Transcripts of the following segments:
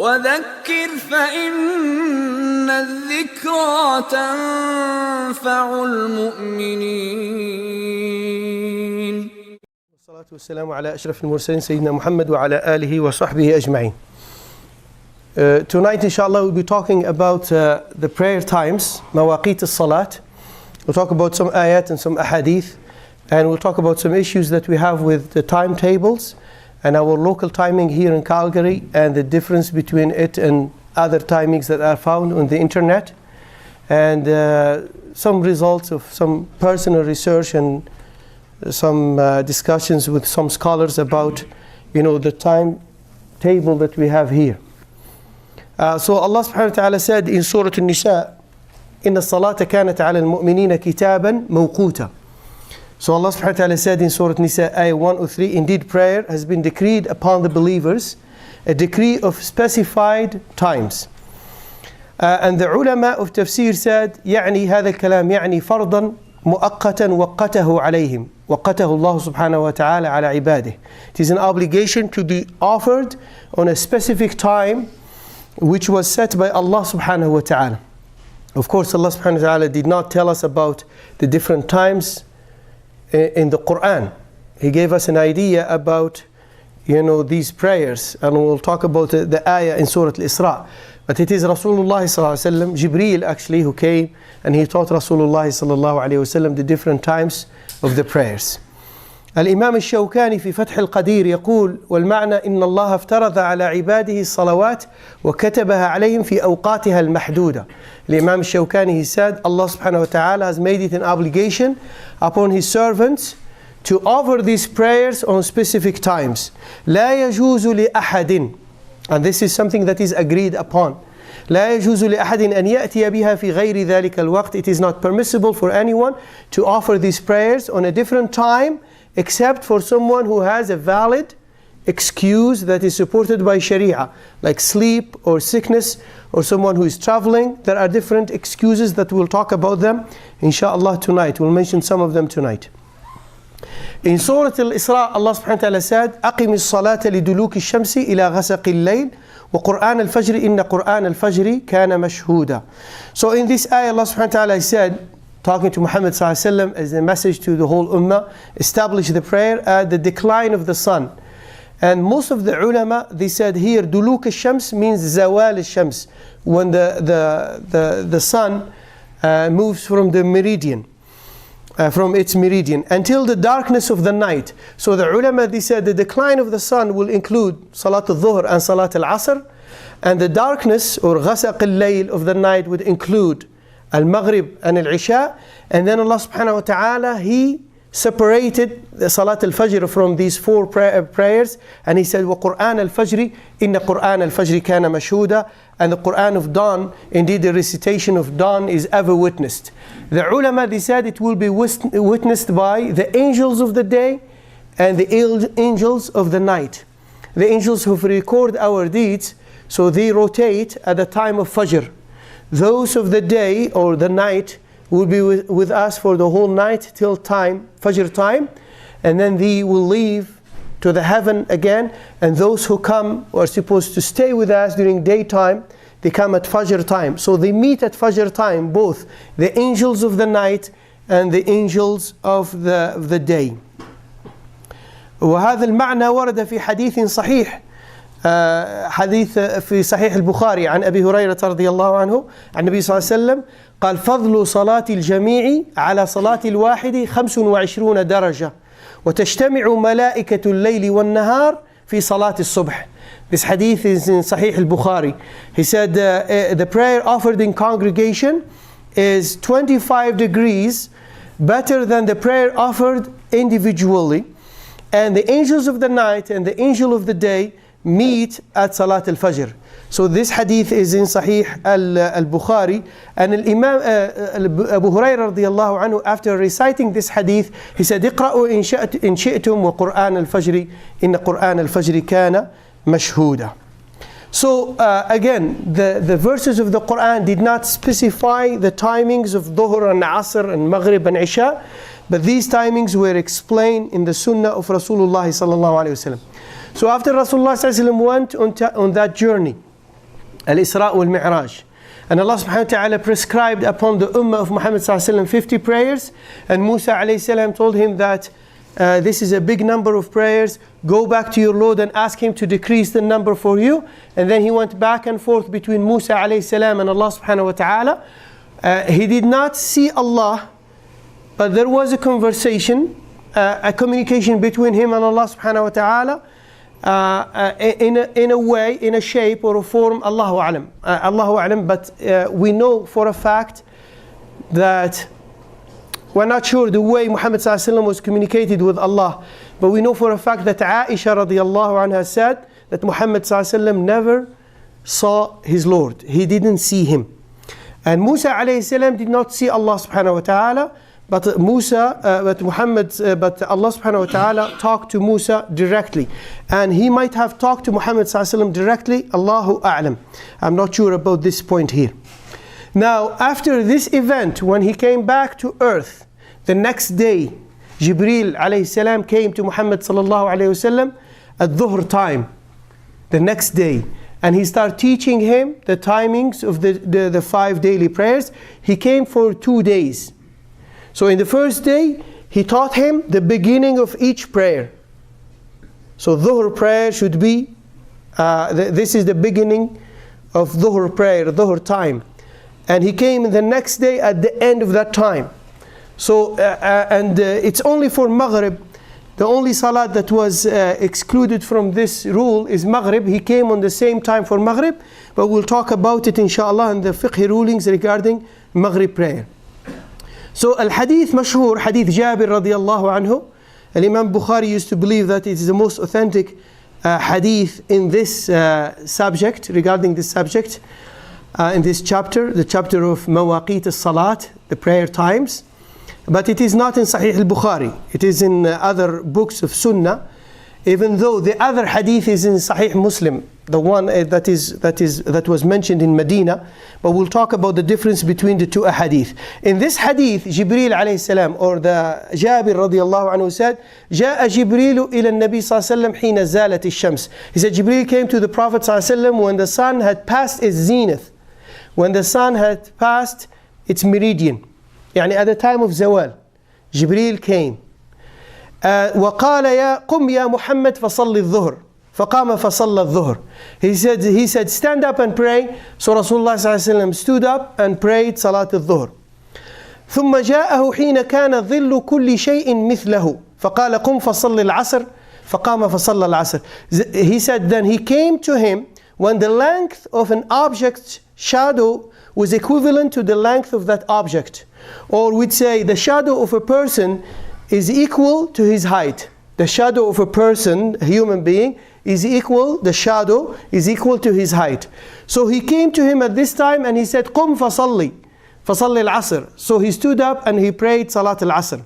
وذكر فإن الذكرى تنفع المؤمنين. والصلاة والسلام على أشرف المرسلين سيدنا محمد وعلى آله وصحبه أجمعين. Tonight inshallah we'll be talking about the prayer times, مواقيت الصلاة. We'll talk about some ayat and some ahadith, and we'll talk about some issues that we have with the timetables and our local timing here in Calgary and the difference between it and other timings that are found on the internet, and some results of some personal research and some discussions with some scholars about, the timetable that we have here. So Allah subhanahu wa ta'ala said in Surah An-Nisa, إِنَّ الصَّلَاةَ كَانَتْ عَلَى الْمُؤْمِنِينَ كِتَابًا مَوْقُوتًا. So Allah subhanahu wa ta'ala said in Surah An-Nisa, ayah 103, indeed prayer has been decreed upon the believers, a decree of specified times. And the ulama of tafsir said, يعني هذا الكلام يعني فرضا مؤقتا وقته عليهم وقته الله سبحانه وتعالى على عباده. It is an obligation to be offered on a specific time which was set by Allah subhanahu wa ta'ala. Of course, Allah subhanahu wa ta'ala did not tell us about the different times in the Qur'an. He gave us an idea about, these prayers, and we'll talk about the ayah in Surah Al-Isra. But it is Rasulullah sallallahu alaihi wasallam, Jibreel actually, who came and he taught Rasulullah sallallahu alaihi wasallam the different times of the prayers. الإمام الشوكاني في فتح القدير يقول: والمعنى إن الله افترض على عباده الصلوات وكتبها عليهم في أوقاتها المحدودة. الإمام الشوكاني, he said, Allah subhanahu wa ta'ala has made it an obligation upon his servants to offer these prayers on specific times. لا يجوز لأحد, and this is something that is agreed upon. لا يجوز لأحد أن يأتي بها في غير ذلك الوقت. It is not permissible for anyone to offer these prayers on a different time except for someone who has a valid excuse that is supported by Sharia, like sleep or sickness, or someone who is traveling. There are different excuses that we'll talk about them inshallah tonight. We'll mention some of them tonight. In Surah Al-Isra, Allah subhanahu wa ta'ala said, أقم الصلاة لدلوك الشمس إلى غسق الليل وقرآن الفجر إن قرآن الفجر كان مشهودا. So in this ayah, Allah subhanahu wa ta'ala said, talking to Muhammad sallallahu alaihi wasallam as a message to the whole ummah, establish the prayer at the decline of the sun. And most of the ulama, they said here, duluk al-shams means zawal al-shams, when the sun moves from the meridian, from its meridian, until the darkness of the night. So the ulama, they said the decline of the sun will include Salat al-Dhuhr and Salat al-Asr, and the darkness or ghasaq al-layl of the night would include Al-Maghrib and Al-Isha. And then Allah subhanahu wa ta'ala, He separated the Salat al-Fajr from these four prayers, and He said, وَقُرْآنَ الْفَجْرِ إِنَّ قُرْآنَ الْفَجْرِ كَانَ مَشْهُودًا. And the Qur'an of dawn, indeed the recitation of dawn is ever witnessed. The ulama, they said it will be witnessed by the angels of the day and the angels of the night. The angels who record our deeds, so they rotate at the time of Fajr. Those of the day or the night will be with us for the whole night till time, Fajr time, and then they will leave to the heaven again. And those who come are supposed to stay with us during daytime, they come at Fajr time. So they meet at Fajr time, both the angels of the night and the angels of the day. وهذا المعنى ورد في حديث صحيح، حديث في صحيح البخاري عن أبي هريرة رضي الله عنه عن النبي صلى الله عليه وسلم قال: فضل صلاة الجميع على صلاة الواحد 25 درجة وتجتمع ملائكة الليل والنهار في صلاة الصبح. This hadith is in Sahih al-Bukhari. He said the prayer offered in congregation is 25 degrees better than the prayer offered individually, and the angels of the night and the angel of the day meet at Salat al-Fajr. So this hadith is in Sahih al-Bukhari, and Imam Abu Hurairah radiyallahu anhu, after reciting this hadith, he said, اقرأوا إن شئتم وقرآن الفجر إن قرآن الفجر كان مشهودا. So again, the verses of the Qur'an did not specify the timings of Dhuhr and Asr and Maghrib and Isha, but these timings were explained in the Sunnah of Rasulullah sallallahu alaihi wasallam. So after Rasulullah sallallahu alaihi wasallam went on that journey, Al-Isra wal-Mi'raj. And Allah subhanahu wa ta'ala prescribed upon the ummah of Muhammad sallallahu alayhi wa sallam 50 prayers. And Musa alayhi salam told him that this is a big number of prayers. Go back to your Lord and ask him to decrease the number for you. And then he went back and forth between Musa alayhi salam and Allah subhanahu wa ta'ala. He did not see Allah, but there was a conversation, a communication between him and Allah subhanahu wa ta'ala. In a way, in a shape or a form, Allahu A'lam. Allahu A'lam, but we know for a fact that we're not sure the way Muhammad sallallahu alaihi wasallam was communicated with Allah, but we know for a fact that Aisha radiallahu anha said that Muhammad sallallahu alaihi wasallam never saw his Lord. He didn't see him. And Musa alayhi salam did not see Allah subhanahu wa ta'ala, but Allah subhanahu wa ta'ala talked to Musa directly. And he might have talked to Muhammad sallallahu alaihi wasallam directly, Allahu A'lam. I'm not sure about this point here. Now, after this event, when he came back to earth, the next day, Jibreel alayhi salam came to Muhammad sallallahu alayhi wasallam at dhuhr time, the next day. And he started teaching him the timings of the 5 daily prayers. He came for 2 days. So in the first day, he taught him the beginning of each prayer. So dhuhr prayer should be, this is the beginning of dhuhr prayer, dhuhr time. And he came the next day at the end of that time. So, it's only for Maghrib. The only salat that was excluded from this rule is Maghrib. He came on the same time for Maghrib, but we'll talk about it inshallah in the fiqh rulings regarding Maghrib prayer. So al-hadith mashhur, hadith Jabir radiallahu anhu. Imam Bukhari used to believe that it is the most authentic hadith in this subject, regarding this subject, in this chapter, the chapter of Mawaqit al-Salat, the prayer times. But it is not in Sahih al-Bukhari. It is in other books of Sunnah, even though the other hadith is in Sahih Muslim, the one that was mentioned in Medina. But we'll talk about the difference between the two hadith. In this hadith, Jibreel alayhi salam, or the Jabir radiallahu anhu said, جاء جبريل إلى النبي صلى الله عليه وسلم حين زالت الشمس. He said Jibreel came to the Prophet صلى الله عليه وسلم when the sun had passed its zenith, when the sun had passed its meridian. يعني at the time of Zawal, Jibreel came. وقال يا قم يا محمد فصل الظهر فقام فصلى الظهر. He said stand up and pray. So Rasulullah صلى الله عليه وسلم stood up and prayed صلاة الظهر. ثم جاءه حين كان ظل كل شيء مثله فقال قم فصل العصر فقام فصلى العصر. He said then he came to him when the length of an object's shadow was equivalent to the length of that object. Or we'd say the shadow of a person is equal to his height. The shadow of a person, a human being, is equal, the shadow is equal to his height. So he came to him at this time and he said, قُمْ فَصَلِّ الْعَصْرِ. So he stood up and he prayed Salat al-Asr.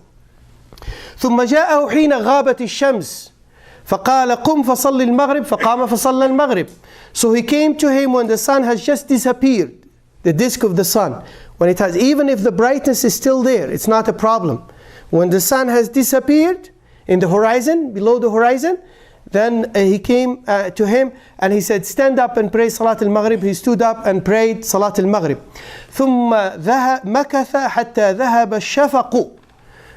ثُمَّ جَاءَهُ حِينَ غَابَتِ الشَّمْسِ فَقَالَ قُمْ فَصَلِّ الْمَغْرِبِ فَقَامَ فَصَلَّ الْمَغْرِبِ. So he came to him when the sun has just disappeared, the disk of the sun. When it has, even if the brightness is still there, it's not a problem. When the sun has disappeared in the horizon, below the horizon, then he came to him and he said, stand up and pray Salat al-Maghrib. He stood up and prayed Salat al-Maghrib. ثم مكث حتى ذهب الشفق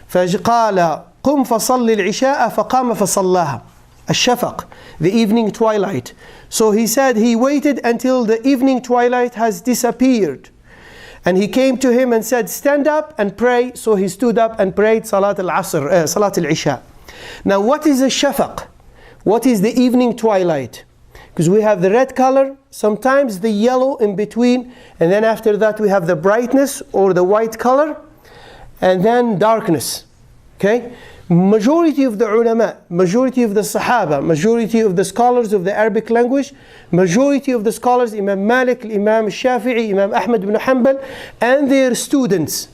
فقال قم فصل العشاء فقام فصلاها. الشفق, the evening twilight. So he said he waited until the evening twilight has disappeared. And he came to him and said, stand up and pray. So he stood up and prayed Salat al-Asr, Salat al-Isha. Now what is a shafaq? What is the evening twilight? Because we have the red color, sometimes the yellow in between, and then after that we have the brightness or the white color, and then darkness. Okay? Majority of the ulama, majority of the sahaba, majority of the scholars of the Arabic language, majority of the scholars, Imam Malik, Imam Shafi'i, Imam Ahmad ibn Hanbal, and their students,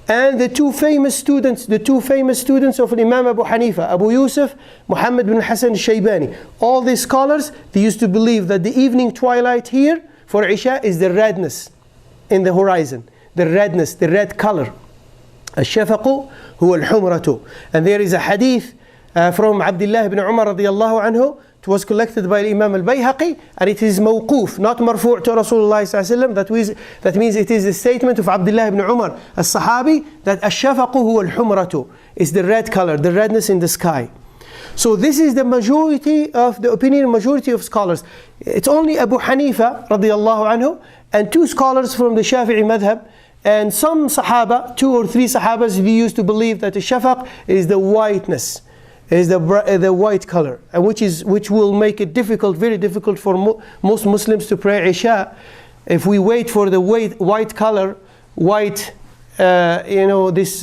and the two famous students of Imam Abu Hanifa, Abu Yusuf, Muhammad bin Hacene Chebbani. All these scholars, they used to believe that the evening twilight here for Isha is the redness in the horizon, the redness, the red color. الشفق هو الحمرة. And there is a hadith from Abdullah ibn Umar radiallahu anhu It was collected by Imam al-Bayhaqi, and it is mawquf, not marfu' to Rasulullah sallallahu alaihi wasallam. That means it is a statement of Abdullah ibn Umar as-Sahabi that ash-shafaqu huwa al-humratu, is the red color, the redness in the sky. So this is the majority of the opinion, majority of scholars. It's only Abu Hanifa radiyallahu anhu and two scholars from the Shafi'i madhab, and some Sahaba, 2 or 3 Sahabas, they used to believe that the shafaq is the whiteness, is the white color, and which will make it difficult, very difficult for most Muslims to pray Isha. If we wait for the white color, this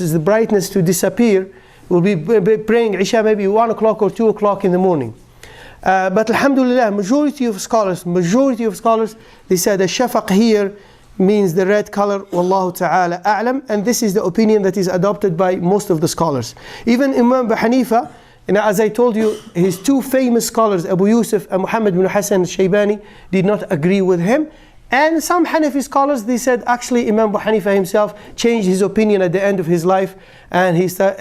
is the brightness to disappear, we'll be praying Isha maybe 1 o'clock or 2 o'clock in the morning. But alhamdulillah, majority of scholars, they said the shafaq here means the red color, wallahu ta'ala a'lam, and this is the opinion that is adopted by most of the scholars. Even Imam Abu Hanifa, as I told you, his 2 famous scholars, Abu Yusuf and Muhammad bin Hacene Chebbani, did not agree with him. And some Hanafi scholars, they said actually Imam Abu Hanifa himself changed his opinion at the end of his life, and he said,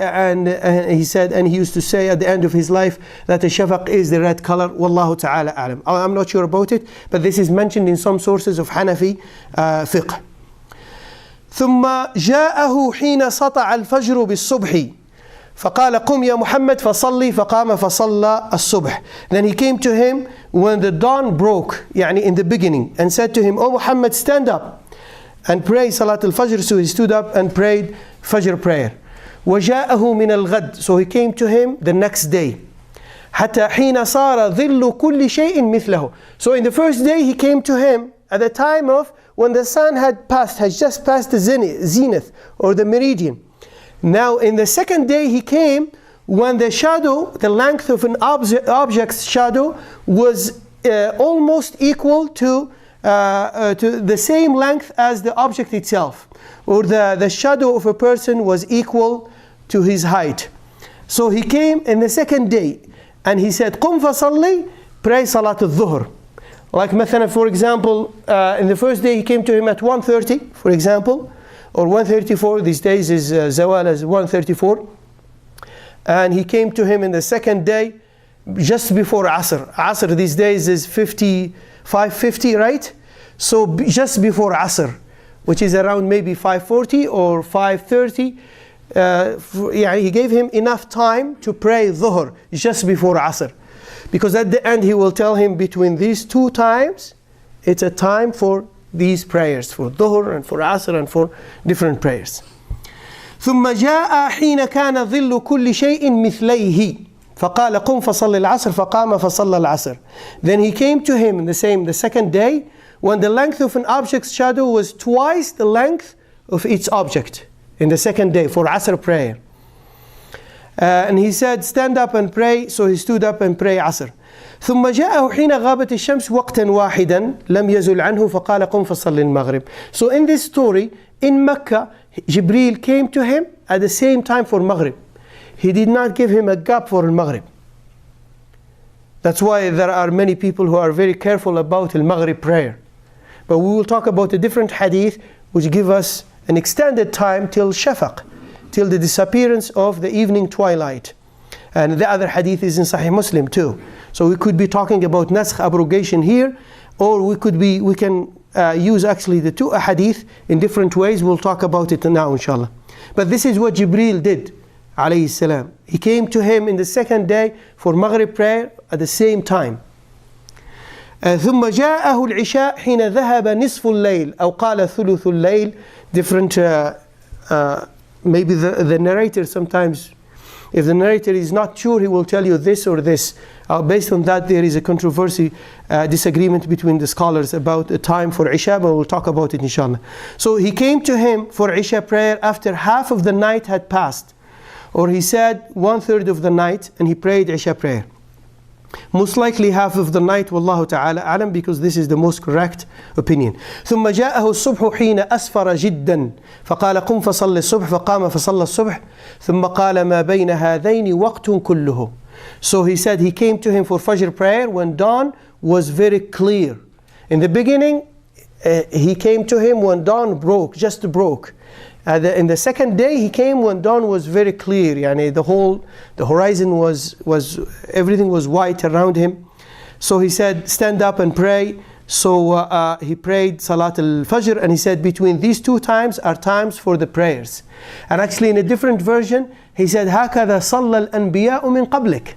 and he used to say at the end of his life that the shafaq is the red color. Wallahu ta'ala a'lam. I'm not sure about it, but this is mentioned in some sources of Hanafi fiqh. ثم جاءه حين سطع الفجر بالصبح فقال قم يا محمد فصلي فقام فصلى الصبح. Then he came to him when the dawn broke, يعني in the beginning, and said to him, O Muhammad, stand up and pray Salat al-Fajr. So he stood up and prayed Fajr prayer. وجاءه من الغد. So he came to him the next day. حتى حين صار ظل كل شيء مثله. So in the first day he came to him at the time of when the sun had just passed the zenith or the meridian. Now in the second day he came when the shadow, the length of an object's shadow was almost equal to the same length as the object itself, or the shadow of a person was equal to his height. So he came in the second day and he said, قُمْ فَصَلِّ, pray Salat al-Dhuhr. Like مثلا, for example, in the first day he came to him at 1:30, for example, or 1:34, these days is Zawal as 1:34. And he came to him in the second day just before Asr. Asr these days is 5:50, right? So just before Asr, which is around maybe 5:40 or 5:30. He gave him enough time to pray Dhuhr just before Asr. Because at the end he will tell him between these 2 times, it's a time for these prayers, for Dhuhr and for Asr and for different prayers. ثم جاء حين كان ظل كل شيء مثليه فقال قم فصل العصر فقام فصلى العصر. Then he came to him in the second day when the length of an object's shadow was twice the length of its object in the second day for Asr prayer. And he said, stand up and pray. So he stood up and prayed Asr. ثم جاءه حين غابت الشمس وقتا واحدا لم يزل عنه فقال قم فصل المغرب. So in this story, in Mecca, Jibreel came to him at the same time for Maghrib. He did not give him a gap for Maghrib. That's why there are many people who are very careful about the Maghrib prayer. But we will talk about a different hadith which give us an extended time till Shafaq, till the disappearance of the evening twilight. And the other hadith is in Sahih Muslim too. So we could be talking about Naskh, abrogation here, or we can use actually the 2 hadith in different ways. We'll talk about it now inshallah. But this is what Jibreel did, alayhi salam. He came to him in the second day for Maghrib prayer at the same time. ثم جاءه العشاء حين ذهب نصف الليل أو قال ثلث الليل. Different, maybe the narrator sometimes, if the narrator is not sure, he will tell you this or this. Based on that, there is a controversy, disagreement between the scholars about the time for Isha, but we'll talk about it inshallah. So he came to him for Isha prayer after half of the night had passed. Or he said 1/3 of the night, and he prayed Isha prayer. Most likely half of the night, wallahu ta'ala alam, because this is the most correct opinion. ثم جاءه الصبح حين أسفر جدا فقال قم فصل الصبح فقام فصلى الصبح ثم قال ما بين هذين وقت كله. So he said he came to him for Fajr prayer when dawn was very clear. In the beginning, he came to him when dawn just broke. In the second day he came when dawn was very clear. Yani the horizon was everything was white around him. So he said, stand up and pray. So he prayed Salat al-Fajr, and he said between these two times are times for the prayers. And actually in a different version, he said, هَكَذَا صَلَّى الْأَنْبِيَاءُ مِنْ قَبْلِكَ.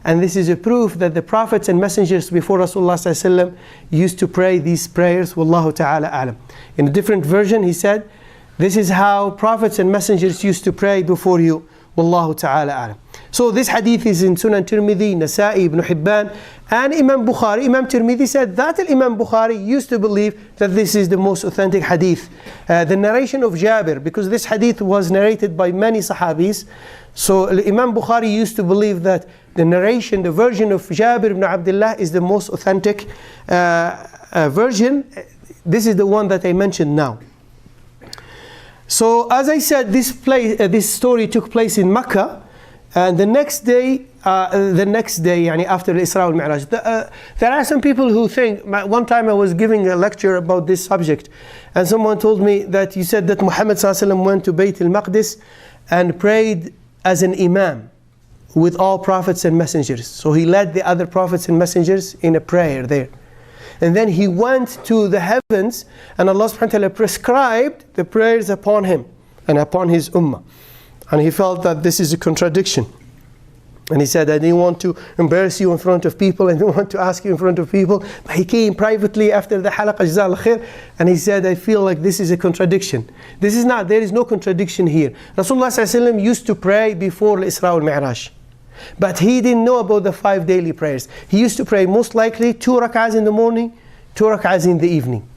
And this is a proof that the prophets and messengers before Rasulullah ﷺ used to pray these prayers. Wallahu ta'ala a'lam. In a different version, he said, this is how prophets and messengers used to pray before you. Wallahu ta'ala a'lam. So this hadith is in Sunan Tirmidhi, Nasa'i, Ibn Hibban, and Imam Bukhari. Imam Tirmidhi said that Imam Bukhari used to believe that this is the most authentic hadith. The narration of Jabir, because this hadith was narrated by many Sahabis. So Imam Bukhari used to believe that the narration, the version of Jabir ibn Abdullah is the most authentic version. This is the one that I mentioned now. So as I said, this story took place in Mecca. And the next day, yani after Isra al-Mi'raj, there are some people who think, one time I was giving a lecture about this subject, and someone told me that you said that Muhammad ﷺ went to Bayt al-Maqdis and prayed as an imam with all prophets and messengers. So he led the other prophets and messengers in a prayer there. And then he went to the heavens, and Allah subhanahu wa ta'ala prescribed the prayers upon him and upon his ummah. And he felt that this is a contradiction. And he said, I didn't want to embarrass you in front of people, I didn't want to ask you in front of people. But he came privately after the halaqah, Jazakallah khair, and he said, I feel like this is a contradiction. This is not, there is no contradiction here. Rasulullah ﷺ used to pray before Isra al-Mi'raj. But he didn't know about the 5 daily prayers. He used to pray most likely 2 rak'ahs in the morning, 2 rak'ahs in the evening.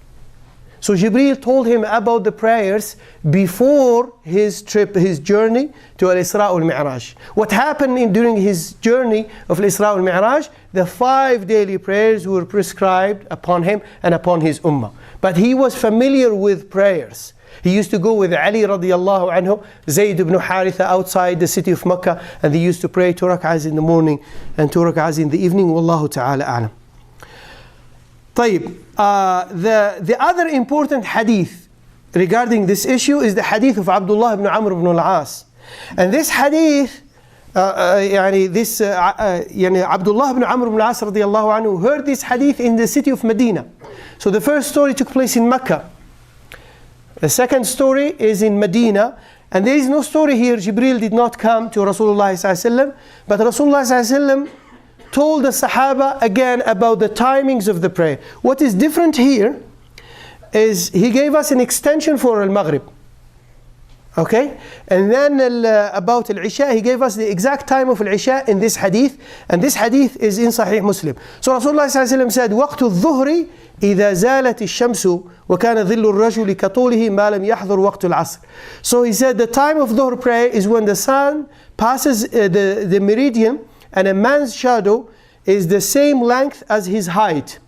So Jibreel told him about the prayers before his trip, his journey to Al-Isra al-Mi'raj. What happened during his journey of Al-Isra al-Mi'raj? The 5 daily prayers were prescribed upon him and upon his ummah. But he was familiar with prayers. He used to go with Ali radiallahu anhu, Zayd ibn Haritha outside the city of Mecca, and they used to pray 2 rak'ahs in the morning and 2 rak'ahs in the evening. Wallahu ta'ala a'lam. طيب, the other important hadith regarding this issue is the hadith of Abdullah ibn Amr ibn al-As. And this hadith, Abdullah ibn Amr ibn al-As radiallahu anhu heard this hadith in the city of Medina. So the first story took place in Mecca. The second story is in Medina. And there is no story here, Jibreel did not come to Rasulullah ﷺ, but Rasulullah ﷺ told the Sahaba again about the timings of the prayer. What is different here is he gave us an extension for Al-Maghrib. Okay? And then about Al-Isha, he gave us the exact time of Al-Isha in this hadith. And this hadith is in Sahih Muslim. So Rasulullah ﷺ said, وَقْتُ الظُّهْرِ إِذَا زَالَتِ الشَّمْسُ وَكَانَ ظِلُّ الرَّجُلِ كَطُولِهِ مَا لَمْ يَحْضُرْ وَقْتُ الْعَصْرِ. So he said the time of Dhuhr prayer is when the sun passes the meridian, and a man's shadow is the same length as his height.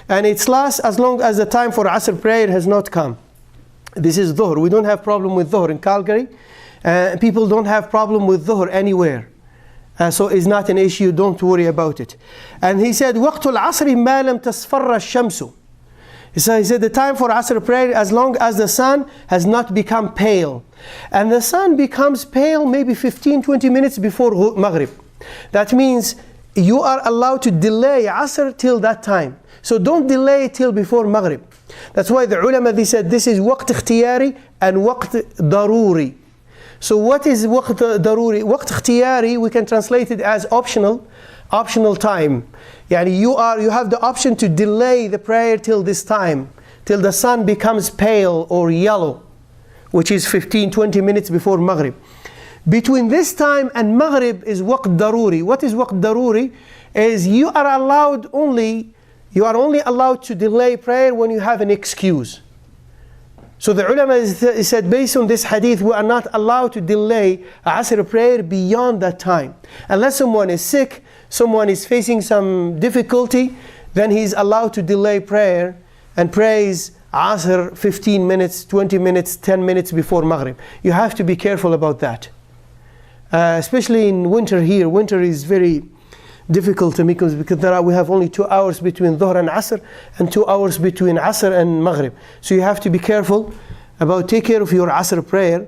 And it lasts as long as the time for Asr prayer has not come. This is Dhuhr. We don't have problem with Dhuhr in Calgary. People don't have problem with Dhuhr anywhere. So it's not an issue, don't worry about it. And he said, وَقْتُ الْعَصْرِ مَا لَمْ تَصْفَرَّ الشَّمْسُ. So he said the time for Asr prayer as long as the sun has not become pale. And the sun becomes pale maybe 15-20 minutes before Maghrib. That means you are allowed to delay Asr till that time. So don't delay till before Maghrib. That's why the ulama, they said this is waqt ikhtiyari and waqt daruri. So what is waqt daruri? Waqt ikhtiyari, we can translate it as optional time. Yani you have the option to delay the prayer till this time, till the sun becomes pale or yellow, which is 15-20 minutes before Maghrib. Between this time and Maghrib is waqt daruri. What is waqt daruri? Is you are only allowed to delay prayer when you have an excuse. So the ulama said based on this hadith, we are not allowed to delay Asr prayer beyond that time. Unless someone is sick, someone is facing some difficulty, then he is allowed to delay prayer and prays Asr 15 minutes, 20 minutes, 10 minutes before Maghrib. You have to be careful about that. Especially in winter here. Winter is very difficult to me because we have only 2 hours between Dhuhr and Asr and 2 hours between Asr and Maghrib. So you have to be careful about take care of your Asr prayer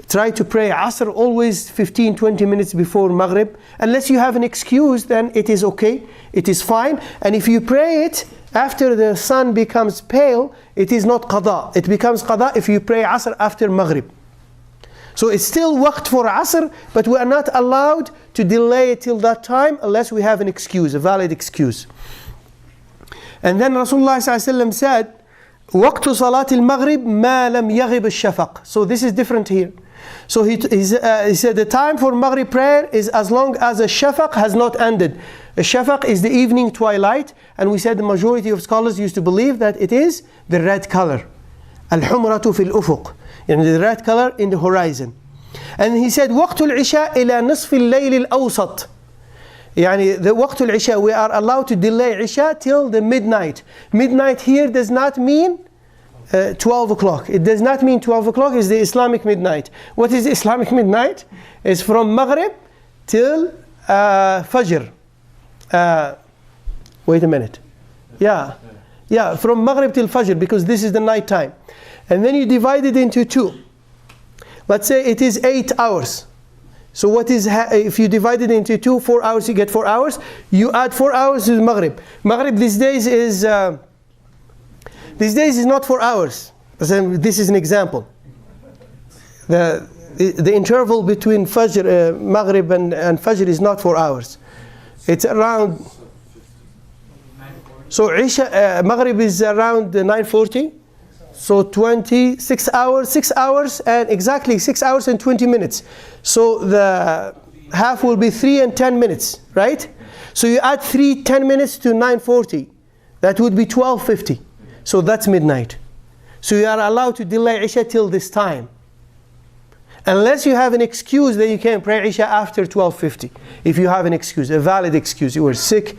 Try to pray Asr always 15-20 minutes before Maghrib. Unless you have an excuse, then it is okay, it is fine. And if you pray it after the sun becomes pale, it is not qada. It becomes qada if you pray Asr after Maghrib. So it's still waqt for Asr, but we are not allowed to delay it till that time unless we have an excuse, a valid excuse. And then Rasulullah ﷺ said, وَقْتُ صَلَاةِ الْمَغْرِبِ مَا لَمْ يَغِبِ الشَّفَقِ. So this is different here. So he said the time for Maghrib prayer is as long as the shafaq has not ended. The shafaq is the evening twilight, and we said the majority of scholars used to believe that it is the red color. Al-humratu fil ufuq, the red color in the horizon. And he said وَقْتُ الْعِشَاءِ إِلَى نِصْفِ اللَّيْلِ الْأَوْسَطِ. The وقت العشاء, we are allowed to delay Isha till the midnight. Midnight here does not mean 12 o'clock. It does not mean 12 o'clock is the Islamic midnight. What is Islamic midnight? It's from Maghrib till Fajr. Wait a minute. Yeah, from Maghrib till Fajr, because this is the night time. And then you divide it into two. Let's say it is 8 hours. So what is, if you divide it into 4 hours, you get 4 hours. You add 4 hours to Maghrib. Maghrib these days is not 4 hours. This is an example. The interval between Fajr, Maghrib and Fajr is not 4 hours. It's around. So Isha, Maghrib is around 9:40. So 26 hours, 6 hours, and exactly 6 hours and 20 minutes. So the half will be 3 and 10 minutes, right? So you add 10 minutes to 9:40. That would be 12:50. So that's midnight. So you are allowed to delay Isha till this time. Unless you have an excuse that you can pray Isha after 12:50. If you have an excuse, a valid excuse, you were sick,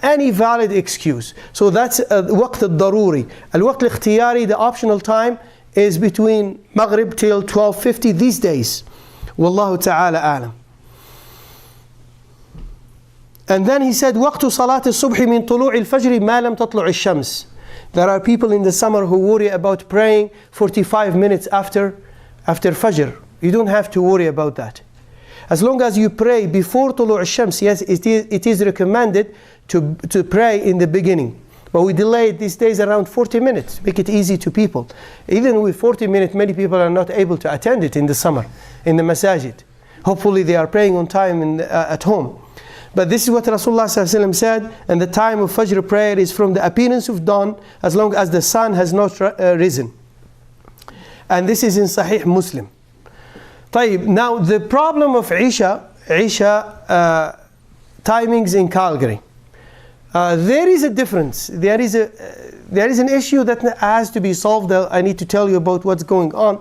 any valid excuse. So that's waqt al-daruri. Al-waqt al-ikhtiyari, the optional time, is between Maghrib till 12:50 these days. Wallahu ta'ala a'lam. And then he said, وَقْتُ صَلَاةِ الصُّبْحِ مِنْ طُلُوعِ الْفَجْرِ مَا لَمْ تَطْلُعِ الشَّمْسِ. There are people in the summer who worry about praying 45 minutes after Fajr. You don't have to worry about that. As long as you pray before طلوع الشمس, yes, it is recommended to pray in the beginning. But we delay it these days around 40 minutes, make it easy to people. Even with 40 minutes, many people are not able to attend it in the summer, in the masajid. Hopefully they are praying on time at home. But this is what Rasulullah ﷺ said, and the time of Fajr prayer is from the appearance of dawn, as long as the sun has not risen. And this is in Sahih Muslim. طيب, now the problem of Isha timings in Calgary. There is a difference. There is an issue that has to be solved. I need to tell you about what's going on.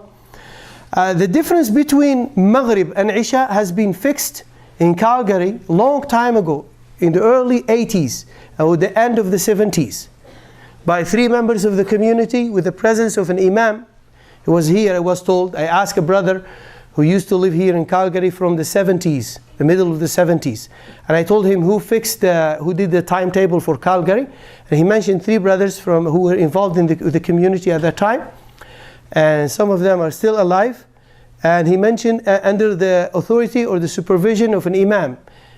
The difference between Maghrib and Isha has been fixed in Calgary long time ago, in the early 80s or the end of the 70s, by 3 members of the community with the presence of an imam. He was here, I was told. I asked a brother who used to live here in Calgary from the 70s, the middle of the 70s. And I told him who did the timetable for Calgary. And he mentioned 3 brothers who were involved in the community at that time. And some of them are still alive. And he mentioned under the authority or the supervision of an imam.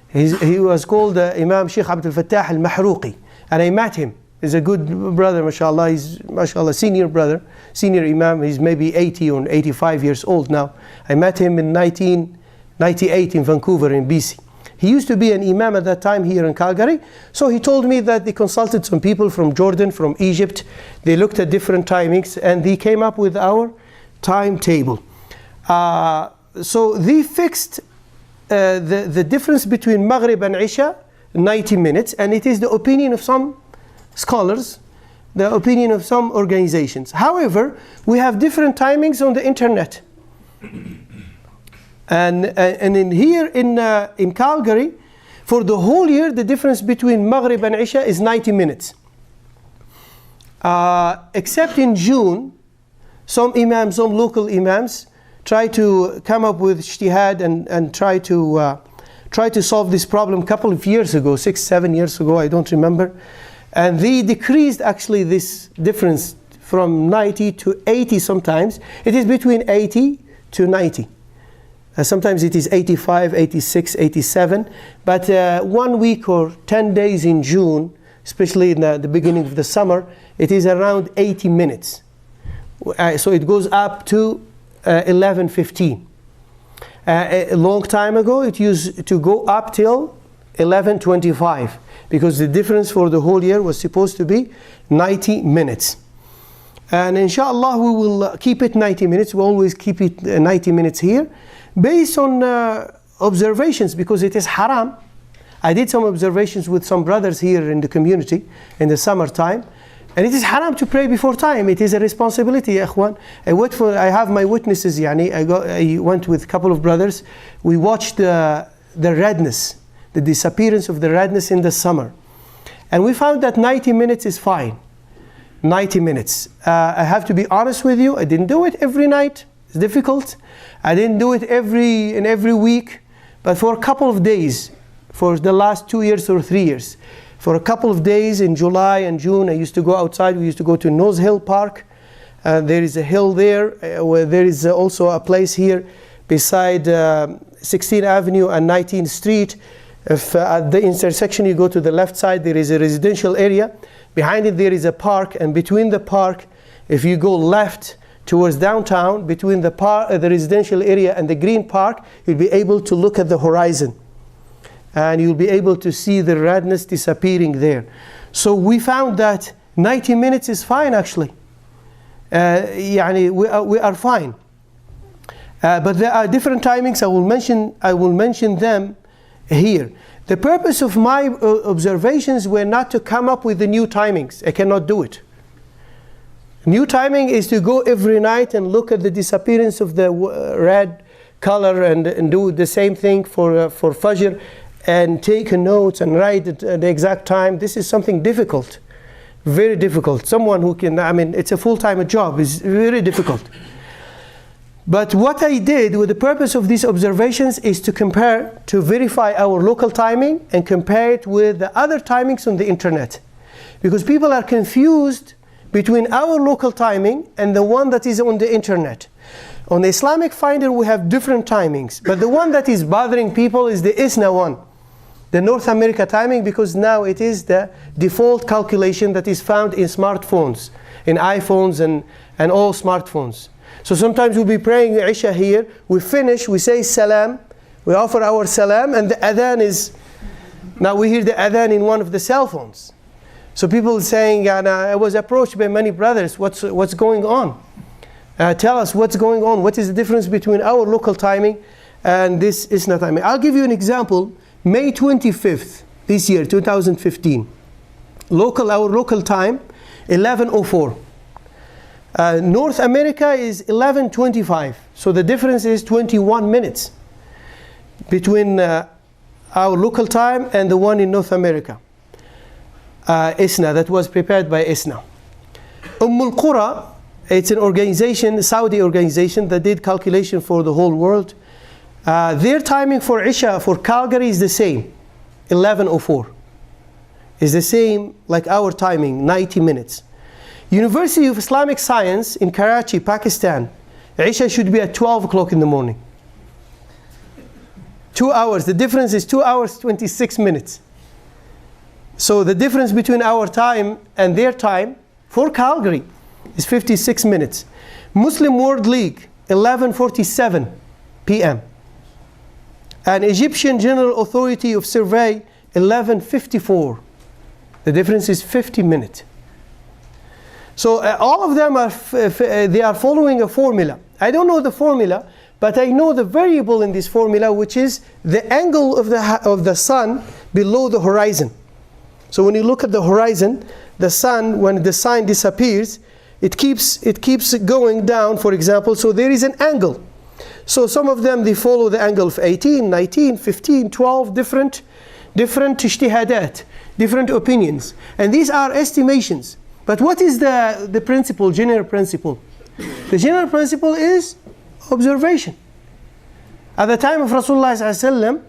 He was called Imam Sheikh Abdul Fattah al-Mahruqi. And I met him. He's a good brother, mashallah. He's, mashallah, senior brother, senior imam. He's maybe 80 or 85 years old now. I met him in 1998 in Vancouver in BC. He used to be an imam at that time here in Calgary. So he told me that they consulted some people from Jordan, from Egypt. They looked at different timings and they came up with our timetable. So they fixed the difference between Maghrib and Isha, 90 minutes. And it is the opinion of some scholars, the opinion of some organizations. However, we have different timings on the internet. And here in Calgary, for the whole year, the difference between Maghrib and Isha is 90 minutes. Except in June, some imams, some local imams, try to come up with ijtihad and try to solve this problem a couple of years ago, 6-7 years ago, I don't remember. And they decreased actually this difference from 90 to 80 sometimes. It is between 80 to 90. Sometimes it is 85, 86, 87. But 1 week or 10 days in June, especially in the beginning of the summer, it is around 80 minutes. So it goes up to 11:15. A long time ago, it used to go up till 11:25, because the difference for the whole year was supposed to be 90 minutes. And inshallah, we will keep it 90 minutes. We always keep it 90 minutes here, based on observations, because it is haram. I did some observations with some brothers here in the community in the summertime, and it is haram to pray before time. It is a responsibility, ya ikhwan. I have my witnesses, yani. I went with a couple of brothers. We watched the redness, the disappearance of the redness in the summer. And we found that 90 minutes is fine. 90 minutes. I have to be honest with you, I didn't do it every night. It's difficult. I didn't do it every week, but for a couple of days, for the last 2 years or 3 years. For a couple of days in July and June, I used to go outside. We used to go to Nose Hill Park. There is a hill there, where there is also a place here beside 16th Avenue and 19th Street. If at the intersection you go to the left side, there is a residential area. Behind it there is a park, and between the park, if you go left towards downtown, between the residential area and the green park, you'll be able to look at the horizon. And you'll be able to see the redness disappearing there. So we found that 90 minutes is fine, actually. We are fine. But there are different timings. I will mention them here. The purpose of my observations were not to come up with the new timings. I cannot do it. New timing is to go every night and look at the disappearance of the red color and do the same thing for Fajr, and take notes and write the exact time. This is something difficult, very difficult. Someone who can, it's a full-time job. It's very difficult. But what I did with the purpose of these observations is to verify our local timing and compare it with the other timings on the internet. Because people are confused between our local timing and the one that is on the internet. On the Islamic Finder, we have different timings, but the one that is bothering people is the ISNA one, the North America timing, because now it is the default calculation that is found in smartphones, in iPhones and all smartphones. So sometimes we'll be praying Isha here, we finish, we say salam, we offer our salam, and the adhan is, now we hear the adhan in one of the cell phones. So people saying, I was approached by many brothers, what's going on? Tell us what's going on. What is the difference between our local timing and this ISNA timing? I'll give you an example. May 25th, this year, 2015. Our local time, 11:04. North America is 11:25. So the difference is 21 minutes between our local time and the one in North America. ISNA, that was prepared by ISNA. Qura, it's an organization, a Saudi organization that did calculation for the whole world. Their timing for Isha, for Calgary, is the same, 11:04. It's the same like our timing, 90 minutes. University of Islamic Science in Karachi, Pakistan, Isha should be at 12 o'clock in the morning. 2 hours, the difference is 2 hours, 26 minutes. So the difference between our time and their time for Calgary is 56 minutes. Muslim World League, 11:47 p.m. And Egyptian General Authority of Survey, 11:54. The difference is 50 minutes. So all of them they are following a formula. I don't know the formula, but I know the variable in this formula, which is the angle of the sun below the horizon. So when you look at the horizon, the sun, when the sign disappears, it keeps going down, for example. So there is an angle. So some of them, they follow the angle of 18, 19, 15, 12, different ijtihadat, different opinions. And these are estimations. But what is the principle, general principle? The general principle is observation. At the time of Rasulullah ﷺ,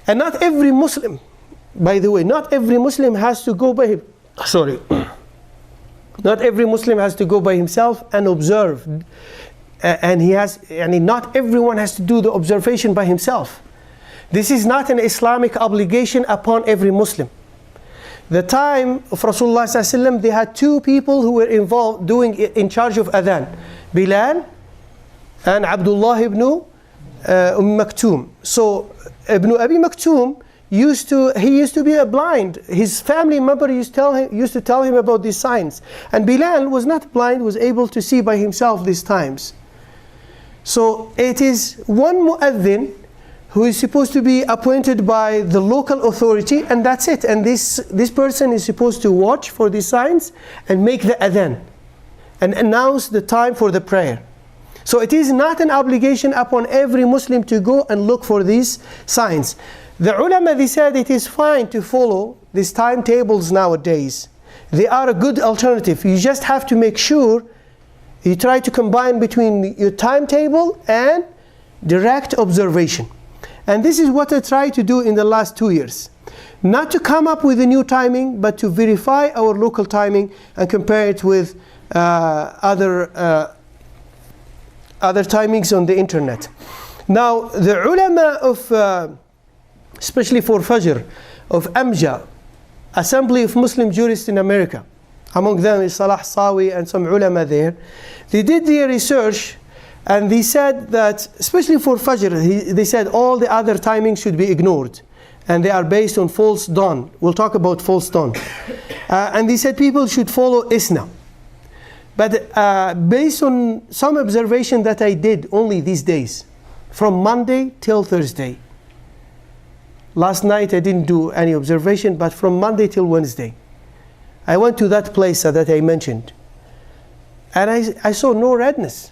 and not every Muslim, by the way, not every Muslim has to go by, Not every Muslim has to go by himself and observe. And not everyone has to do the observation by himself. This is not an Islamic obligation upon every Muslim. The time of Rasulullah ﷺ, they had two people who were involved in charge of adhan. Bilal and Abdullah ibn Maktoum. So Ibn Abi Maktoum used to be blind. His family member used to tell him about these signs. And Bilal was not blind, was able to see by himself these times. So it is one mu'adhin who is supposed to be appointed by the local authority, and that's it. And this person is supposed to watch for these signs and make the adhan and announce the time for the prayer. So it is not an obligation upon every Muslim to go and look for these signs. The ulama, they said it is fine to follow these timetables nowadays. They are a good alternative. You just have to make sure you try to combine between your timetable and direct observation. And this is what I tried to do in the last 2 years. Not to come up with a new timing, but to verify our local timing and compare it with other timings on the internet. Now, the ulama of, especially for Fajr, of Amja, Assembly of Muslim Jurists in America, among them is Salah Sawi and some ulama there, they did their research and they said that, especially for Fajr, they said all the other timings should be ignored. And they are based on false dawn. We'll talk about false dawn. And they said people should follow Isna. But based on some observation that I did only these days, from Monday till Thursday. Last night I didn't do any observation, but from Monday till Wednesday. I went to that place that I mentioned. And I saw no redness.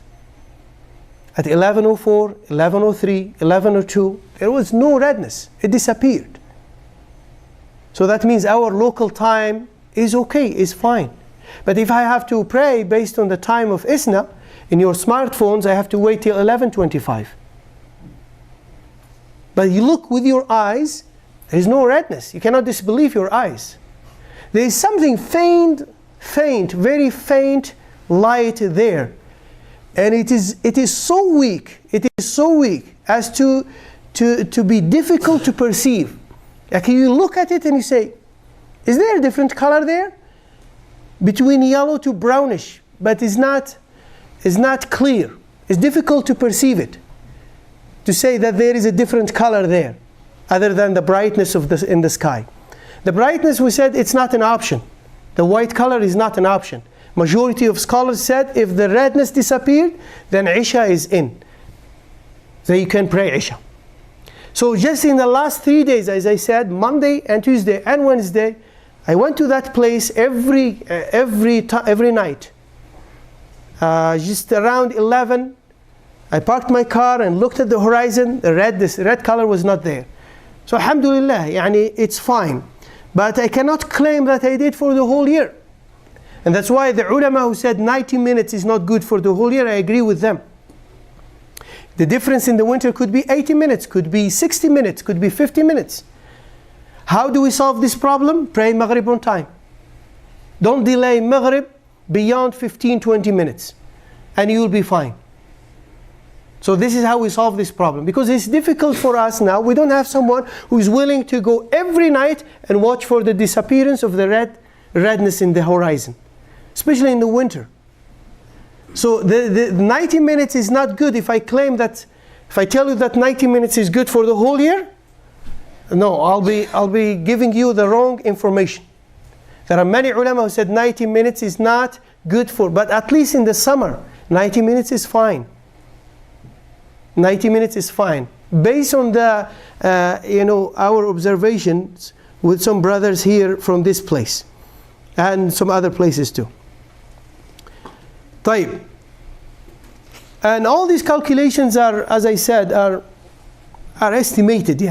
At 11:04, 11:03, 11:02, there was no redness. It disappeared. So that means our local time is okay, is fine. But if I have to pray based on the time of Isna, in your smartphones, I have to wait till 11:25. But you look with your eyes, there is no redness. You cannot disbelieve your eyes. There is something faint, very faint light there. And it is so weak, as to be difficult to perceive. Like you look at it and you say, is there a different color there? Between yellow to brownish, but it's not clear. It's difficult to perceive it. To say that there is a different color there, other than the brightness in the sky. The brightness, we said, it's not an option. The white color is not an option. Majority of scholars said if the redness disappeared, then Isha is in. So you can pray Isha. So just in the last 3 days, as I said, Monday and Tuesday and Wednesday, I went to that place every night. Just around 11, I parked my car and looked at the horizon. This red color was not there. So alhamdulillah, it's fine. But I cannot claim that I did for the whole year. And that's why the ulama who said 90 minutes is not good for the whole year, I agree with them. The difference in the winter could be 80 minutes, could be 60 minutes, could be 50 minutes. How do we solve this problem? Pray Maghrib on time. Don't delay Maghrib beyond 15-20 minutes. And you will be fine. So this is how we solve this problem. Because it's difficult for us now. We don't have someone who is willing to go every night and watch for the disappearance of the redness in the horizon. Especially in the winter. So the 90 minutes is not good if I claim that, if I tell you that 90 minutes is good for the whole year, no, I'll be giving you the wrong information. There are many ulama who said 90 minutes is not good for, but at least in the summer, 90 minutes is fine. 90 minutes is fine. Based on the, our observations with some brothers here from this place. And some other places too. طيب. And all these calculations are, as I said, are estimated.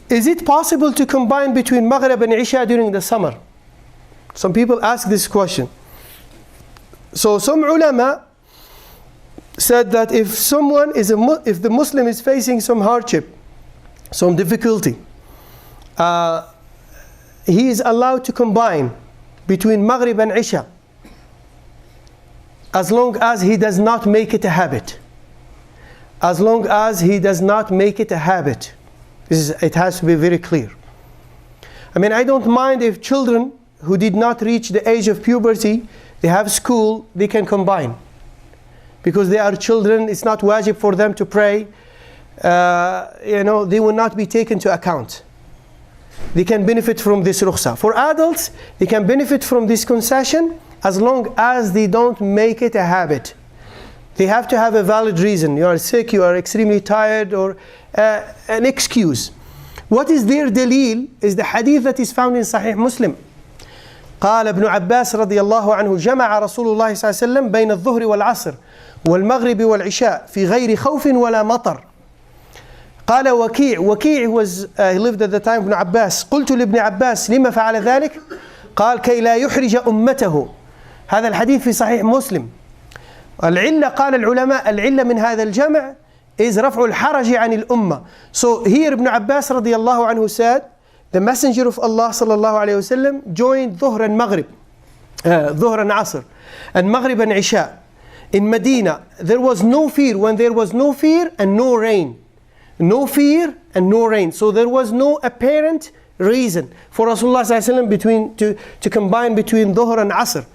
Is it possible to combine between Maghrib and Isha during the summer? Some people ask this question. So some ulama said that if the Muslim is facing some hardship, some difficulty, he is allowed to combine between Maghrib and Isha, as long as he does not make it a habit. As long as he does not make it a habit. It has to be very clear. I mean, I don't mind if children who did not reach the age of puberty, they have school, they can combine. Because they are children, it's not wajib for them to pray. They will not be taken to account. They can benefit from this rukhsa. For adults, they can benefit from this concession as long as they don't make it a habit. They have to have a valid reason. You are sick, you are extremely tired, or an excuse. What is their dalil is the hadith that is found in Sahih Muslim. قال ابن عباس رضي الله عنه جمع رسول الله صلى الله عليه وسلم بين الظهر والعصر والمغرب والعشاء في غير خوف ولا مطر. قال وكيع was he lived at the time ابن عباس. قلت لابن عباس لما فعل ذلك؟ قال كي لا يحرج أمته. هذا الحديث في صحيح مسلم. العلة قال العلماء العلة من هذا الجمع is رفع الحرج عن الأمة. So here Ibn Abbas رضي الله عنه said, the Messenger of Allah صلى الله عليه وسلم joined ظهر and Maghrib, ظهر and Asr, and Maghrib and Isha. In Medina, there was no fear when there was no fear and no rain. No fear and no rain. So there was no apparent reason for Rasulullah to combine between Dhuhr and Asr.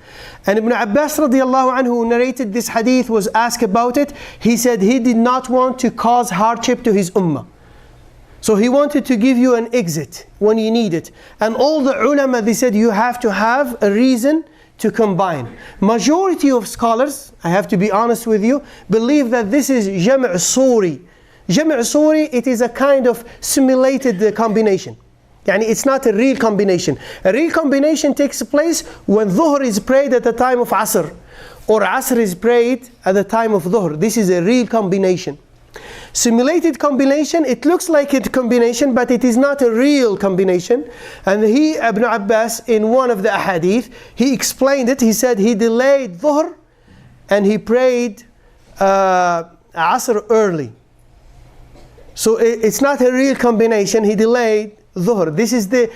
And Ibn Abbas radiallahu anhu, who narrated this hadith, was asked about it. He said he did not want to cause hardship to his ummah. So he wanted to give you an exit when you need it. And all the ulama, they said you have to have a reason to combine. Majority of scholars, I have to be honest with you, believe that this is Jam' Suri. Jam' Suri, it is a kind of simulated combination. Yani it's not a real combination. A real combination takes place when Dhuhr is prayed at the time of Asr, or Asr is prayed at the time of Dhuhr. This is a real combination. Simulated combination, it looks like a combination, but it is not a real combination. And Ibn Abbas, in one of the ahadith, he explained it. He said he delayed Dhuhr and he prayed Asr early. So it's not a real combination. He delayed Dhuhr. This is the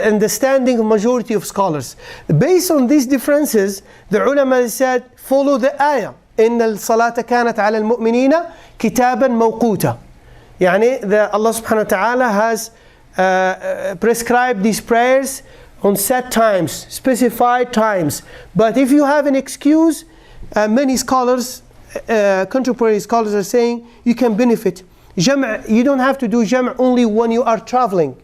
understanding of majority of scholars. Based on these differences, the ulama said, follow the ayah. إن الصلاة كانت على المؤمنين كتابا موقوتا. يعني Allah subhanahu wa ta'ala has prescribed these prayers on set times, specified times. But if you have an excuse, many scholars, contemporary scholars are saying you can benefit. You don't have to do jam' only when you are traveling.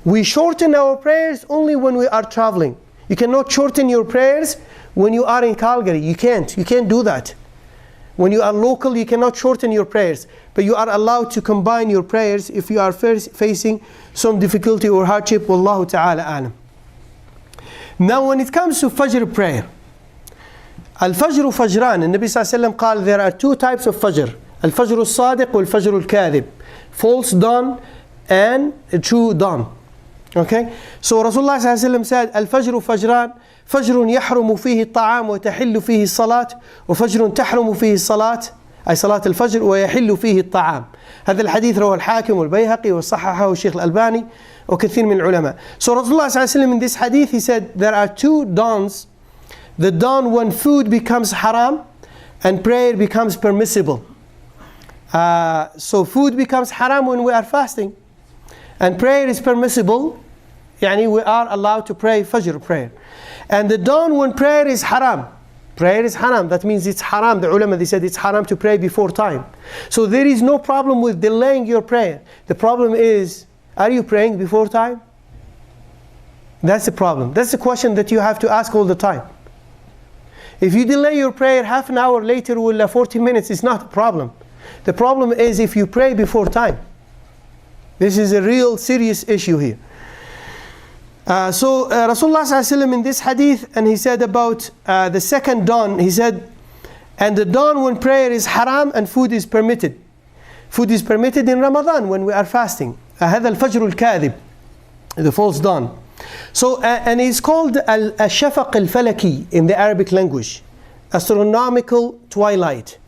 We shorten our prayers only when we are traveling. You cannot shorten your prayers when you are in Calgary. You can't do that. When you are local, you cannot shorten your prayers. But you are allowed to combine your prayers if you are facing some difficulty or hardship. Wallahu ta'ala alam. Now when it comes to Fajr prayer, Al-Fajr Fajran, and Nabi sallallahu alayhi wa sallam قال there are two types of Fajr. Al-Fajr al-Sadiq wal-Fajr al-Kadhib. False dawn and a true dawn. Okay? So Rasulullah sallallahu alayhi wa sallam said, Al-Fajr Fajran, فجر يحرم فيه الطعام وتحل فيه الصلاة وفجر تحرم فيه الصلاة أي صلاة الفجر ويحل فيه الطعام. هذا الحديث رواه الحاكم والبيهقي وصححه الشيخ الألباني وكثير من العلماء. So Rasulullah صلى الله عليه وسلم in this hadith, he said there are two dawns. The dawn when food becomes haram and prayer becomes permissible. So food becomes haram when we are fasting and prayer is permissible. Yani we are allowed to pray Fajr prayer. And the dawn when prayer is haram. Prayer is haram. That means it's haram. The ulama, they said it's haram to pray before time. So there is no problem with delaying your prayer. The problem is, are you praying before time? That's the problem. That's the question that you have to ask all the time. If you delay your prayer half an hour later or 40 minutes, it's not a problem. The problem is if you pray before time. This is a real serious issue here. So Rasulullah ﷺ in this hadith, and he said about the second dawn, he said, and the dawn when prayer is haram and food is permitted. Food is permitted in Ramadan when we are fasting. هذا الفجر الكاذب, the false dawn. So and it's called الشفق الفلكي in the Arabic language, astronomical twilight.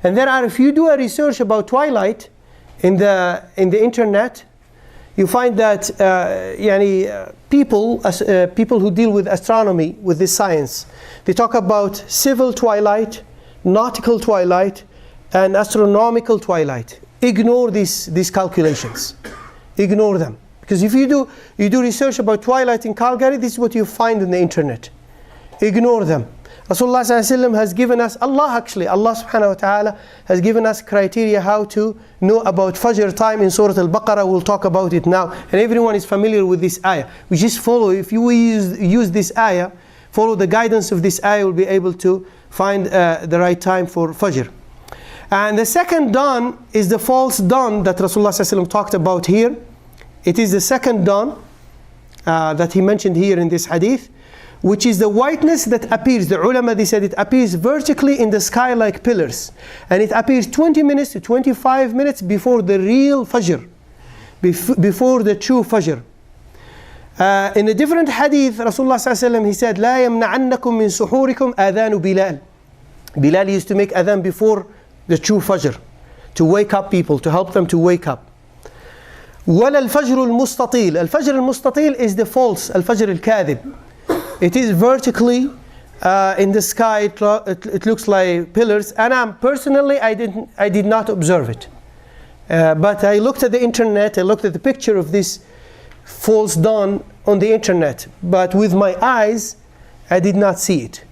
And there are, if you do a research about twilight in the internet, you find that people who deal with astronomy, with this science, they talk about civil twilight, nautical twilight, and astronomical twilight. Ignore these calculations. Ignore them. Because if you do research about twilight in Calgary, this is what you find on the internet. Ignore them. Rasulullah ﷺ has given us, Allah subhanahu wa ta'ala has given us criteria how to know about Fajr time in Surah Al-Baqarah. We'll talk about it now. And everyone is familiar with this ayah. We just follow, if you use this ayah, follow the guidance of this ayah, you'll be able to find the right time for Fajr. And the second dawn is the false dawn that Rasulullah ﷺ talked about here. It is the second dawn that he mentioned here in this hadith, which is the whiteness that appears. The ulama, they said it appears vertically in the sky like pillars. And it appears 20 minutes to 25 minutes before the real Fajr, before the true Fajr. In a different hadith, Rasulullah ﷺ, he said, لا يمنعنكم من سحوركم آذان بلال. Bilal used to make adhan before the true Fajr, to wake up people, to help them to wake up. ولا الفجر المستطيل. الفجر المستطيل is the false, الفجر الكاذب. It is vertically in the sky. It looks like pillars, and personally I did not observe it. But I looked at the internet. I looked at the picture of this false dawn on the internet. But with my eyes, I did not see it.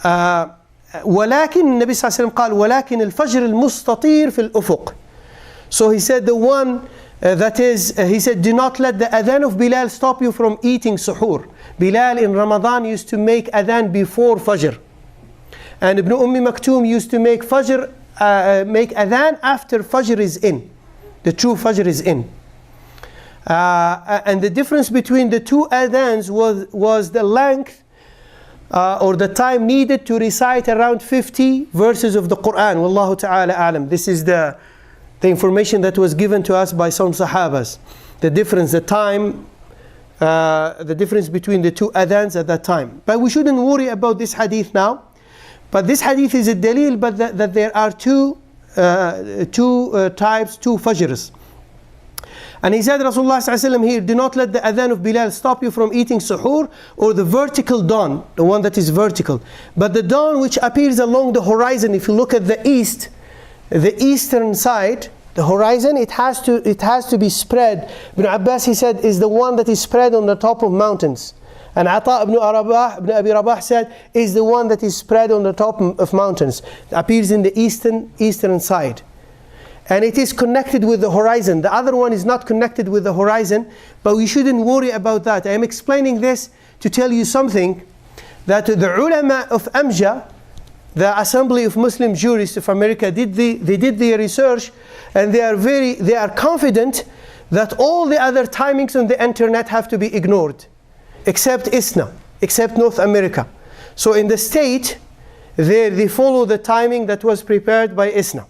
ولكن النبي صلى الله عليه وسلم قال ولكن الفجر المستطير في الأفق. So he said the one that is, he said, do not let the adhan of Bilal stop you from eating suhoor. Bilal in Ramadan used to make adhan before Fajr. And Ibn Maktoum used to make make adhan after Fajr is in. The true Fajr is in. And the difference between the two adhans was the length or the time needed to recite around 50 verses of the Qur'an. Wallahu ta'ala a'lam. This is the information that was given to us by some Sahabas. The difference, the time, the difference between the two adhans at that time. But we shouldn't worry about this hadith now. But this hadith is a dalil, but that there are two types, two fajrs. And he said, Rasulullah ﷺ here, do not let the adhan of Bilal stop you from eating suhoor, or the vertical dawn, the one that is vertical. But the dawn which appears along the horizon, if you look at the east, the eastern side, the horizon, it has to be spread. Ibn Abbas, he said, is the one that is spread on the top of mountains. And Ata ibn Abi Rabah said, is the one that is spread on the top of mountains. It appears in the eastern side. And it is connected with the horizon. The other one is not connected with the horizon, but we shouldn't worry about that. I am explaining this to tell you something, that the ulama of Amja, the Assembly of Muslim Jurists of America, they did their research, and they are confident that all the other timings on the internet have to be ignored, except ISNA, except North America. So in the state, they follow the timing that was prepared by ISNA.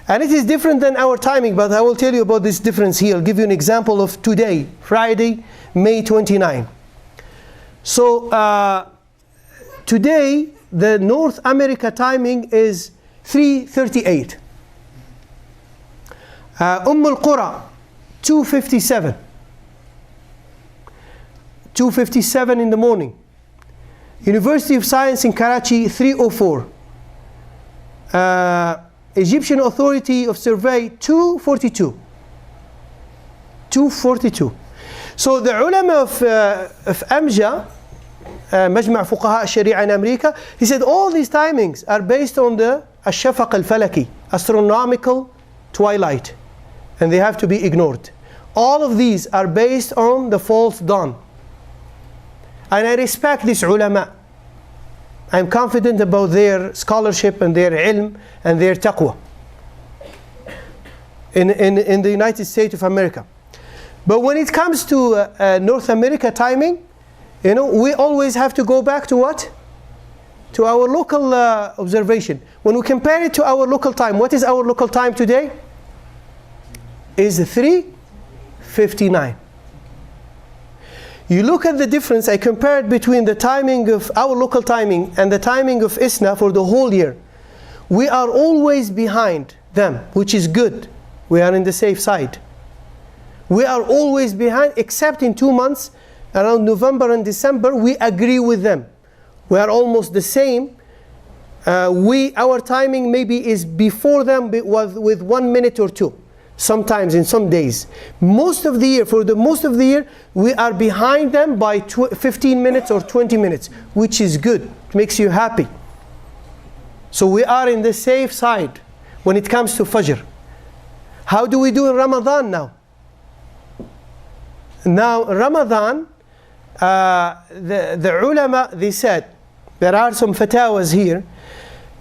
And it is different than our timing, but I will tell you about this difference here. I'll give you an example of today, Friday, May 29. So today, the North America timing is 3:38. Al-Qura, 2:57. 2:57 in the morning. University of Science in Karachi, 3:04. Egyptian Authority of Survey, 2:42. 2:42. So the ulama of Amja, Majma' Fuqaha al-Sharia in America, he said all these timings are based on the Ash-Shafaq al-Falaki, astronomical twilight, and they have to be ignored. All of these are based on the false dawn. And I respect these ulama. I'm confident about their scholarship and their ilm and their taqwa in the United States of America. But when it comes to North America timing, you know, we always have to go back to what? To our local observation. When we compare it to our local time, what is our local time today? Is 3:59. You look at the difference, I compared between the timing of our local timing and the timing of ISNA for the whole year. We are always behind them, which is good. We are in the safe side. We are always behind, except in 2 months, around November and December, we agree with them. We are almost the same. Our timing maybe is before them with 1 minute or 2. Sometimes in some days. Most of the year, for the most of the year, we are behind them by 15 minutes or 20 minutes, which is good. It makes you happy. So we are in the safe side when it comes to Fajr. How do we do in Ramadan now? Now, Ramadan, the ulama, they said, there are some fatawas here.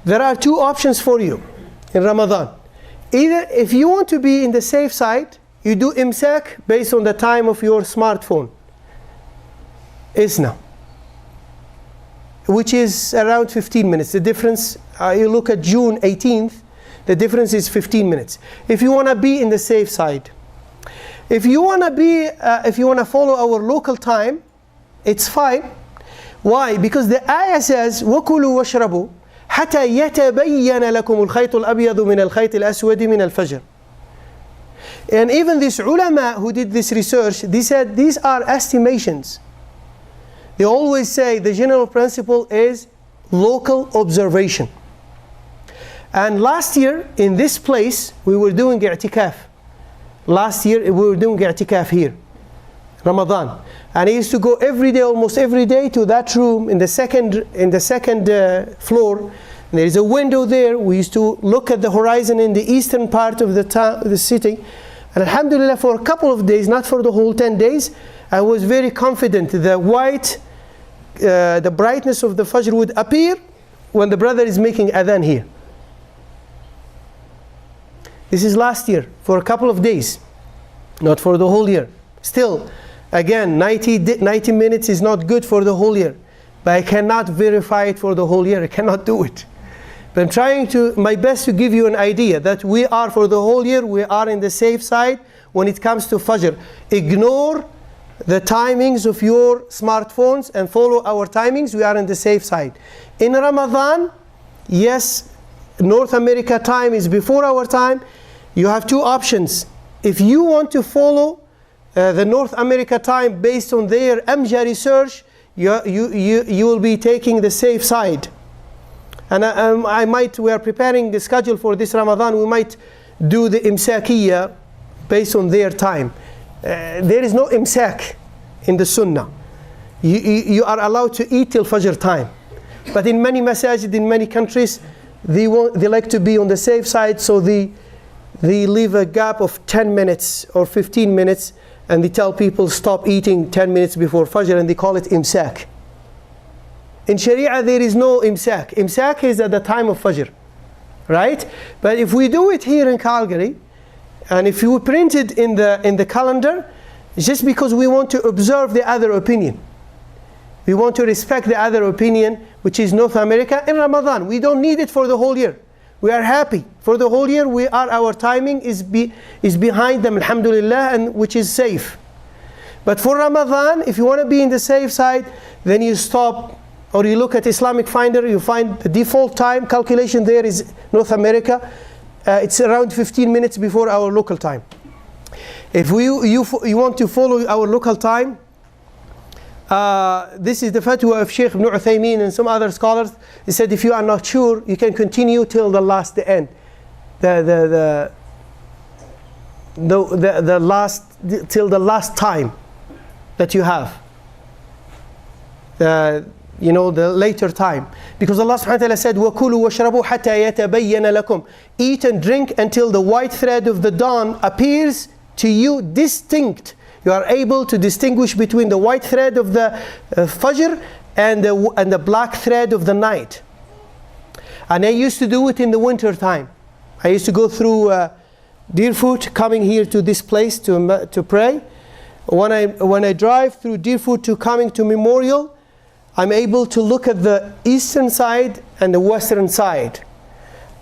There are 2 options for you in Ramadan. Either if you want to be in the safe side, you do imsak based on the time of your smartphone. Isna. Which is around 15 minutes. The difference, you look at June 18th, the difference is 15 minutes. If you want to be in the safe side. If you want to follow our local time, it's fine. Why? Because the ayah says, وَكُلُوا وَاشْرَبُوا حَتَى يَتَبَيَّنَ لَكُمُ الْخَيْطُ الْأَبْيَضُ مِنَ الْخَيْطِ الْأَسْوَدِ مِنَ الْفَجْرِ. And even this ulama who did this research, they said these are estimations. They always say the general principle is local observation. And last year in this place we were doing i'tikaf. Last year we were doing i'tikaf here, Ramadan. And I used to go every day, almost every day, to that room in the second floor. And there is a window there. We used to look at the horizon in the eastern part of the city. And alhamdulillah, for a couple of days, not for the whole 10 days, I was very confident the brightness of the Fajr would appear when the brother is making adhan here. This is last year, for a couple of days, not for the whole year. Still, again, 90 minutes is not good for the whole year. But I cannot verify it for the whole year. I cannot do it. But I'm trying my best to give you an idea that we are, for the whole year, we are in the safe side when it comes to Fajr. Ignore the timings of your smartphones and follow our timings. We are in the safe side. In Ramadan, yes, North America time is before our time. You have 2 options. If you want to follow the North America time based on their AMJA research, you will be taking the safe side. And we are preparing the schedule for this Ramadan. We might do the imsakiyya based on their time. There is no imsak in the Sunnah. You are allowed to eat till Fajr time. But in many masajid, in many countries, they like to be on the safe side, so they leave a gap of 10 minutes or 15 minutes, and they tell people stop eating 10 minutes before Fajr, and they call it imsak. In Sharia, there is no imsak. Imsak is at the time of Fajr, right? But if we do it here in Calgary, and if you print it in the calendar, it's just because we want to observe the other opinion. We want to respect the other opinion, which is North America, in Ramadan. We don't need it for the whole year. We are happy. For the whole year, our timing is behind them, alhamdulillah, and which is safe. But for Ramadan, if you want to be in the safe side, then you stop, or you look at Islamic Finder, you find the default time calculation there is North America. It's around 15 minutes before our local time. If you want to follow our local time, this is the fatwa of Sheikh Ibn Uthaymeen and some other scholars. They said if you are not sure, you can continue till the end. Till the last time that you have. The later time. Because Allah subhanahu wa ta'ala said, وَكُلُوا وَاشْرَبُوا حَتَّى يَتَبَيَّنَ لَكُمْ. Eat and drink until the white thread of the dawn appears to you distinct. You are able to distinguish between the white thread of the Fajr and the black thread of the night. And I used to do it in the winter time. I used to go through Deerfoot, coming here to this place to pray. When I drive through Deerfoot to coming to Memorial, I'm able to look at the eastern side and the western side.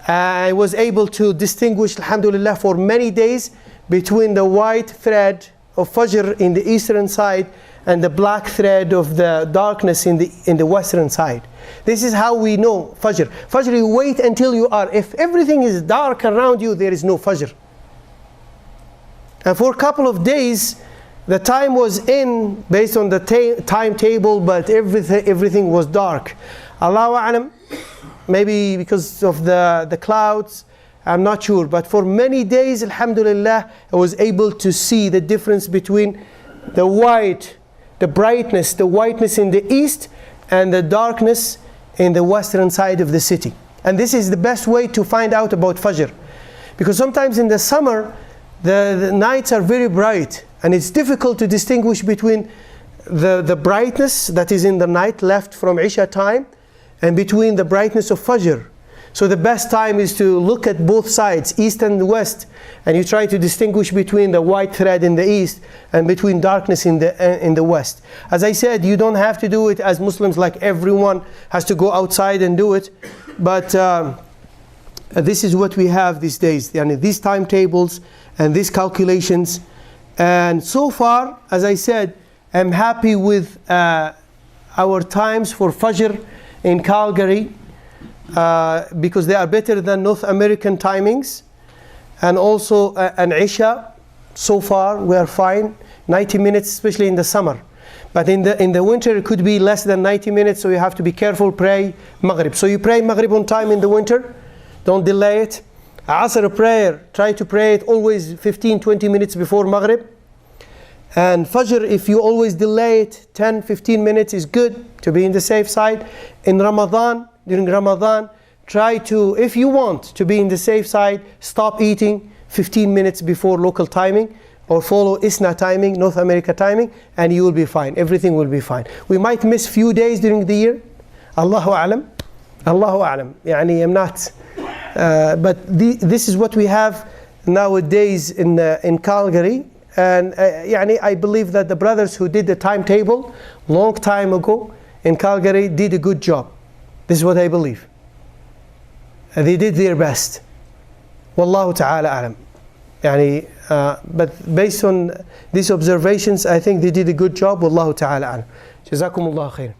I was able to distinguish, alhamdulillah, for many days between the white thread of Fajr in the eastern side and the black thread of the darkness in the western side. This is how we know Fajr. Fajr, you wait until you are. If everything is dark around you, there is no Fajr. And for a couple of days, the time was in based on the timetable, but everything was dark. Allahu A'lam, maybe because of the clouds, I'm not sure. But for many days, alhamdulillah, I was able to see the difference between the white, the brightness, the whiteness in the east and the darkness in the western side of the city. And this is the best way to find out about Fajr. Because sometimes in the summer, the nights are very bright, and it's difficult to distinguish between the brightness that is in the night left from Isha time and between the brightness of Fajr. So the best time is to look at both sides, east and west, and you try to distinguish between the white thread in the east and between darkness in the west. As I said, you don't have to do it as Muslims, like everyone has to go outside and do it, but this is what we have these days, and these timetables and these calculations. And so far, as I said, I'm happy with our times for Fajr in Calgary, because they are better than North American timings, and also an Isha. So far we are fine, 90 minutes, especially in the summer. But in the winter it could be less than 90 minutes, so you have to be careful. Pray Maghrib. So you pray Maghrib on time in the winter, don't delay it. Asr prayer, try to pray it always 15-20 minutes before Maghrib. And Fajr, if you always delay it 10-15 minutes, is good to be in the safe side. In Ramadan, during Ramadan, try to, if you want to be in the safe side, stop eating 15 minutes before local timing, or follow ISNA timing, North America timing, and you will be fine. Everything will be fine. We might miss few days during the year. Allahu A'lam. Allahu A'lam. I'm not. But this is what we have nowadays in Calgary. And I believe that the brothers who did the timetable long time ago in Calgary did a good job. This is what I believe. They did their best. Wallahu ta'ala a'lam. But based on these observations, I think they did a good job. Wallahu ta'ala a'lam. Jazakumullah khair.